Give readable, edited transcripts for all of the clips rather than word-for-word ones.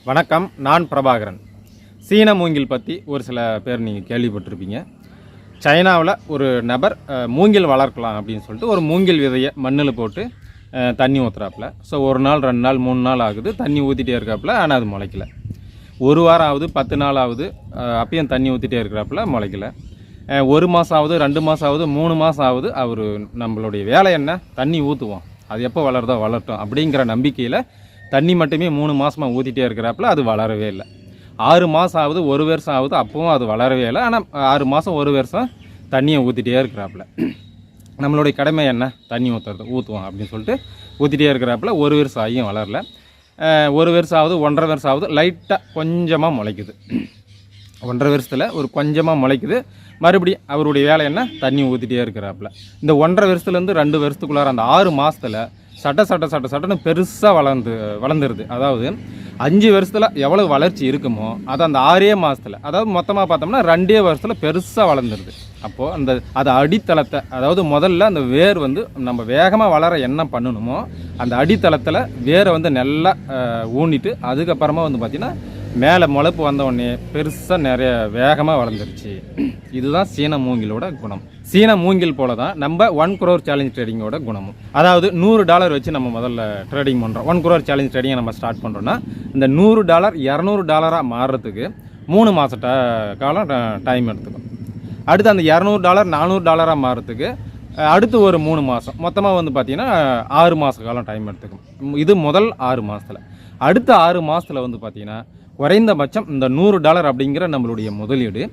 வணக்கம், நான் பிரபாகரன். சீன மூங்கில் பற்றி ஒரு சில பேர் நீங்கள் கேள்விப்பட்டிருப்பீங்க. சைனாவில் ஒரு நபர் மூங்கில் வளர்க்கலாம் அப்படின்னு சொல்லிட்டு ஒரு மூங்கில் விதையை மண்ணில் போட்டு தண்ணி ஊற்றுறாப்புல. ஸோ ஒரு நாள் 2 நாள் 3 நாள் ஆகுது, தண்ணி ஊற்றிட்டே இருக்காப்புல. ஆனால் அது முளைக்கல. ஒரு வாரம் ஆகுது, 10 நாள் ஆகுது, அப்பயும் தண்ணி ஊற்றிட்டே இருக்கிறாப்புல, முளைக்கல. 1 மாதம் ஆகுது, 2 மாதம் ஆகுது, 3 மாதம் ஆகுது. அவர் நம்மளுடைய வேலை என்ன, தண்ணி ஊற்றுவோம், அது எப்போ வளருதோ வளரட்டும் அப்படிங்கிற நம்பிக்கையில் தண்ணி மட்டுமே 3 மாதமாக ஊற்றிட்டே இருக்கிறாப்புல. அது வளரவே இல்லை. 6 மாதம் ஆகுது, 1 வருஷம் ஆகுது, அப்பவும் அது வளரவே இல்லை. ஆனால் 6 மாதம் 1 வருஷம் தண்ணியை ஊற்றிட்டே இருக்கிறாப்புல. நம்மளுடைய கடமை என்ன, தண்ணி ஊற்றுவோம் அப்படின்னு சொல்லிட்டு ஊற்றிட்டே இருக்கிறாப்புல. 1 வருஷம் ஆகியும் வளரல. 1 வருஷம் ஆகுது, 1.5 வருஷம் ஆகுது, லைட்டாக கொஞ்சமாக முளைக்குது. 1.5 வருஷத்தில் ஒரு கொஞ்சமாக முளைக்குது. மறுபடியும் அவருடைய வேலை என்ன, தண்ணி ஊற்றிட்டே இருக்கிறாப்புல. இந்த 1.5 வருஷத்துலேருந்து 2 வருஷத்துக்குள்ளார அந்த 6 மாதத்தில் சட்டன்னு பெருசாக வளர்ந்துருது. அதாவது 5 வருஷத்தில் எவ்வளோ வளர்ச்சி இருக்குமோ அது அந்த 6 மாதத்தில், அதாவது மொத்தமாக பார்த்தோம்னா 2 வருஷத்தில் பெருசாக வளர்ந்துருது. அப்போது அது அடித்தளத்தை, அதாவது முதல்ல அந்த வேர் நம்ம வேகமாக வளர என்ன பண்ணணுமோ அந்த அடித்தளத்தில் வேரை நல்லா ஊனிட்டு அதுக்கப்புறமா பார்த்திங்கன்னா மேலே முளைப்பு வந்தவுடனே பெருசாக நிறைய வேகமாக வளர்ந்துருச்சு. இதுதான் சீன மூங்கிலோட குணம். சீன மூங்கில் போல தான் நம்ம 1 crore சேலஞ்ச் ட்ரேடிங்கோட குணமும். அதாவது $100 வச்சு நம்ம முதல்ல ட்ரேடிங் பண்ணுறோம். 1 crore சேலஞ்ச் ட்ரேடிங்கை நம்ம ஸ்டார்ட் பண்ணுறோன்னா இந்த $100 $200 மாறுறதுக்கு 3 மாத காலம் டைம் எடுத்துக்கும். அடுத்து அந்த $200 $400 மாறுறதுக்கு அடுத்து ஒரு 3 மாதம், மொத்தமாக பார்த்திங்கன்னா 6 மாத காலம் டைம் எடுத்துக்கும். இது முதல் 6 மாதத்தில். அடுத்த 6 மாதத்தில் பார்த்திங்கன்னா குறைந்தபட்சம் இந்த $100 அப்படிங்கிற நம்மளுடைய முதலீடு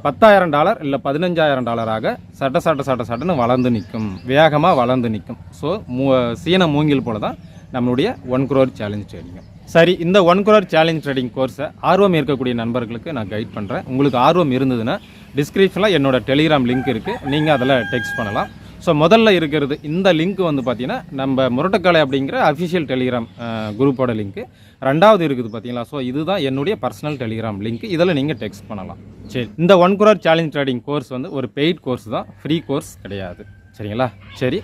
$10,000 இல்லை $15,000 சட்டன்னு வளர்ந்து நிற்கும், வேகமாக வளர்ந்து நிற்கும். ஸோ சீன மூங்கில் போல தான் நம்மளுடைய 1 crore சேலஞ்ச் ட்ரேடிங். சரி, இந்த 1 crore சேலஞ்ச் ட்ரேடிங் கோர்ஸை ஆர்வம் இருக்கக்கூடிய நண்பர்களுக்கு நான் கைட் பண்ணுறேன். உங்களுக்கு ஆர்வம் இருந்ததுன்னா டிஸ்கிரிப்ஷனில் என்னோட டெலிகிராம் லிங்க் இருக்குது, நீங்கள் அதில் டெக்ஸ்ட் பண்ணலாம். ஸோ முதல்ல இருக்கிறது இந்த லிங்க் பார்த்திங்கன்னா நம்ம முரட்டுக்காலை அப்படிங்கிற அஃபிஷியல் டெலிகிராம் குரூப்போட லிங்க்கு. 2வது இருக்குது பார்த்தீங்களா. ஸோ இதுதான் என்னுடைய பர்சனல் டெலிகிராம் லிங்க், இதில் நீங்கள் டெக்ஸ்ட் பண்ணலாம். சரி, இந்த 1 crore சேலஞ்ச் ட்ரேடிங் கோர்ஸ் ஒரு பெய்ட் கோர்ஸ் தான், ஃப்ரீ கோர்ஸ் கிடையாது. சரிங்களா? சரி,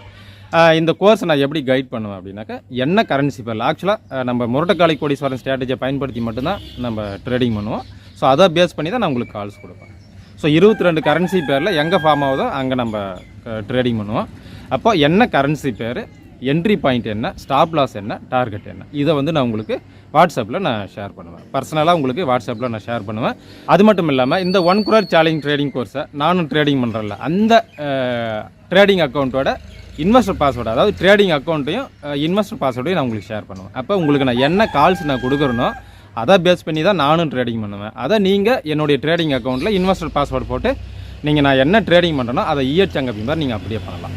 இந்த கோர்ஸ் நான் எப்படி கைட் பண்ணுவேன் அப்படின்னாக்கா, என்ன கரன்சி பேரில் ஆக்சுவலாக நம்ம முரட்டுக்காலை கோடீஸ்வரன் ஸ்ட்ராட்டஜியை பயன்படுத்தி மட்டும்தான் நம்ம ட்ரேடிங் பண்ணுவோம். ஸோ அதை பேஸ் பண்ணி தான் நான் உங்களுக்கு கால்ஸ் கொடுப்பேன். ஸோ 22 கரன்சி பேரில் எங்கே ஃபார்ம் ஆகுதோ அங்கே நம்ம ட்ரேடிங் பண்ணுவோம். அப்போ என்ன கரன்சி பேர், என்ட்ரி பாயிண்ட் என்ன, ஸ்டாப் லாஸ் என்ன, டார்கெட் என்ன, இதை நான் உங்களுக்கு வாட்ஸ்அப்பில் நான் ஷேர் பண்ணுவேன். பர்சனலாக உங்களுக்கு வாட்ஸ்அப்பில் நான் ஷேர் பண்ணுவேன். அது மட்டும் இல்லாமல் இந்த 1 crore சேலஞ்ச் ட்ரேடிங் கோர்ஸை நானும் ட்ரேடிங் பண்ணுறேன்ல, அந்த ட்ரேடிங் அக்கௌண்ட்டோட இன்வெஸ்டர் பாஸ்வேர்டு, அதாவது ட்ரேடிங் அக்கௌண்ட்டையும் இன்வெஸ்டர் பாஸ்வேர்டையும் நான் உங்களுக்கு ஷேர் பண்ணுவேன். அப்போ உங்களுக்கு நான் என்ன கால்ஸ் நான் கொடுக்குறேனோ அதை பேஸ் பண்ணி தான் நானும் ட்ரேடிங் பண்ணுவேன். அதை நீங்கள் என்னுடைய ட்ரேடிங் அக்கௌண்ட்டில் இன்வெஸ்டர் பாஸ்வேர்டு போட்டு நான் என்ன ட்ரேடிங் பண்ணுறேனோ அதை இஎச்எங்க மாதிரி நீங்கள் அப்படியே பண்ணலாம்.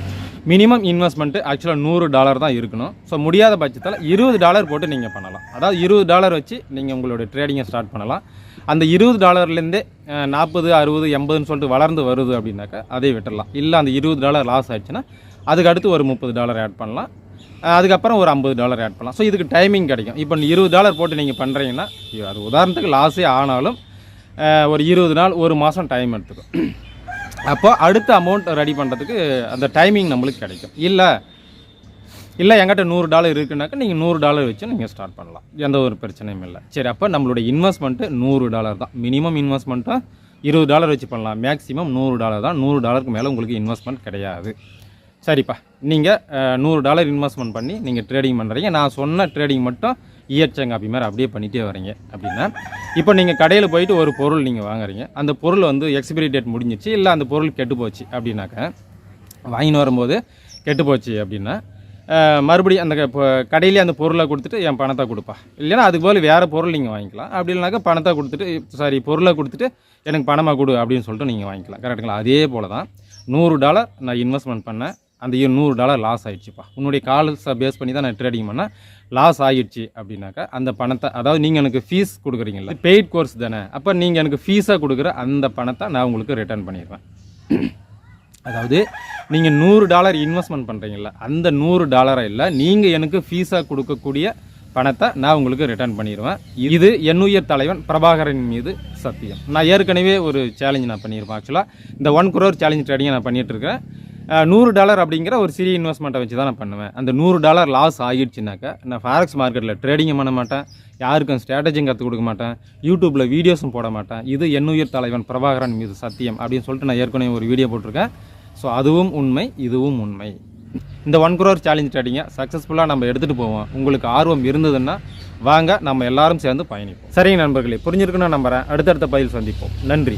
மினிமம் இன்வெஸ்ட்மெண்ட்டு ஆக்சுவலாக $100 தான் இருக்கணும். ஸோ முடியாத பட்சத்தில் $20 போட்டு நீங்கள் பண்ணலாம். அதாவது $20 வச்சு நீங்கள் உங்களுடைய ட்ரேடிங்கை ஸ்டார்ட் பண்ணலாம். அந்த $20லேருந்தே 40 60 80ன்னு சொல்லிட்டு வளர்ந்து வருது அப்படின்னாக்கா அதை விட்டுடலாம். இல்லை அந்த $20 லாஸ் ஆகிடுச்சுன்னா அதுக்கு அடுத்து ஒரு $30 ஆட் பண்ணலாம். அதுக்கப்புறம் ஒரு $50 ஆட் பண்ணலாம். ஸோ இதுக்கு டைமிங் கிடைக்கும். இப்போ $20 போட்டு நீங்கள் பண்ணுறீங்கன்னா, அது உதாரணத்துக்கு லாஸே ஆனாலும் ஒரு 20 நாள் 1 மாதம் டைம் எடுத்துக்கும். அப்போ அடுத்த அமௌண்ட் ரெடி பண்ணுறதுக்கு அந்த டைமிங் நம்மளுக்கு கிடைக்கும். இல்லை என்கிட்ட $100 இருக்குன்னாக்கா நீங்கள் $100 வச்சு நீங்கள் ஸ்டார்ட் பண்ணலாம், எந்த ஒரு பிரச்சனையும் இல்லை. சரி, அப்போ நம்மளுடைய இன்வெஸ்ட்மெண்ட்டு $100 தான். மினிமம் இன்வெஸ்ட்மெண்ட்டும் $20 வச்சு பண்ணலாம், மேக்ஸிமம் $100 தான். $100க்கு மேலே உங்களுக்கு இன்வெஸ்ட்மெண்ட் கிடையாது. சரிப்பா, நீங்கள் $100 இன்வெஸ்ட்மெண்ட் பண்ணி நீங்கள் ட்ரேடிங் பண்ணுறீங்க. நான் சொன்ன ட்ரேடிங் மட்டும் இஎச்எங் மாதிரி அப்படியே பண்ணிகிட்டே வரீங்க அப்படின்னா, இப்போ நீங்கள் கடையில் போயிட்டு ஒரு பொருள் நீங்கள் வாங்குறீங்க, அந்த பொருள் எக்ஸ்பிரி டேட் முடிஞ்சிச்சு, இல்லை அந்த பொருள் கெட்டு போச்சு அப்படின்னாக்கா, வாங்கின்னு வரும்போது கெட்டு போச்சு அப்படின்னா மறுபடியும் அந்த கடையிலே அந்த பொருளை கொடுத்துட்டு என் பணத்தை கொடுப்பா, இல்லைன்னா அதுக்கு போல் வேறு பொருள் நீங்கள் வாங்கிக்கலாம். அப்படி இல்லைனாக்கா பணத்தை கொடுத்துட்டு பொருளை கொடுத்துட்டு எனக்கு பணமாக கொடு அப்படின்னு சொல்லிட்டு நீங்கள் வாங்கிக்கலாம். கரெக்டுங்களா? அதே போல் தான் $100 நான் இன்வெஸ்ட்மெண்ட் பண்ணேன், அந்த $100 லாஸ் ஆகிடுச்சுப்பா. உன்னுடைய கால்ஸை பேஸ் பண்ணி தான் நான் ட்ரேடிங் பண்ணேன், லாஸ் ஆகிடுச்சு அப்படின்னாக்கா அந்த பணத்தை, அதாவது நீங்கள் எனக்கு ஃபீஸ் கொடுக்குறீங்களா, பெய்ட் கோர்ஸ் தானே, அப்போ நீங்கள் எனக்கு ஃபீஸாக கொடுக்குற அந்த பணத்தை நான் உங்களுக்கு ரிட்டர்ன் பண்ணிடுவேன். அதாவது நீங்கள் $100 இன்வெஸ்ட்மெண்ட் பண்ணுறீங்களா, அந்த $100 இல்லை, நீங்கள் எனக்கு ஃபீஸாக கொடுக்கக்கூடிய பணத்தை நான் உங்களுக்கு ரிட்டர்ன் பண்ணிடுவேன். இது என்னுயிர் தலைவன் பிரபாகரன் மீது சத்தியம். நான் ஏற்கனவே ஒரு சேலஞ்ச் நான் பண்ணியிருப்பேன். ஆக்சுவலாக இந்த 1 crore சேலஞ்ச் ட்ரேடிங்கை நான் பண்ணிகிட்ருக்கேன். $100 அப்படிங்கிற ஒரு சிறிய இன்வெஸ்ட்மெண்ட்டை வச்சு தான் நான் பண்ணுவேன். அந்த $100 லாஸ் ஆகிடுச்சுனாக்கா நான் ஃபாரெக்ஸ் மார்க்கெட்டில் ட்ரேடிங்கும் பண்ண மாட்டேன், யாருக்கும் ஸ்ட்ராட்டஜியும் கற்றுக் கொடுக்க மாட்டேன், யூடியூப்பில் வீடியோஸும் போட மாட்டேன். இது என்னுயிர் தலைவன் பிரபாகரன் மீது சத்தியம் அப்படின்னு சொல்லிட்டு நான் ஏற்கனவே ஒரு வீடியோ போட்டிருக்கேன். ஸோ அதுவும் உண்மை, இதுவும் உண்மை. இந்த 1 crore சேலஞ்ச் ட்ரேடிங்கை சக்ஸஸ்ஃபுல்லாக நம்ம எடுத்துகிட்டு போவோம். உங்களுக்கு ஆர்வம் இருந்ததுன்னா வாங்க, நம்ம எல்லாரும் சேர்ந்து பயணிப்போம். சரிங்க நண்பர்களே, புரிஞ்சிருக்குன்னு நம்புகிறேன். அடுத்தடுத்த பதில் சந்திப்போம். நன்றி.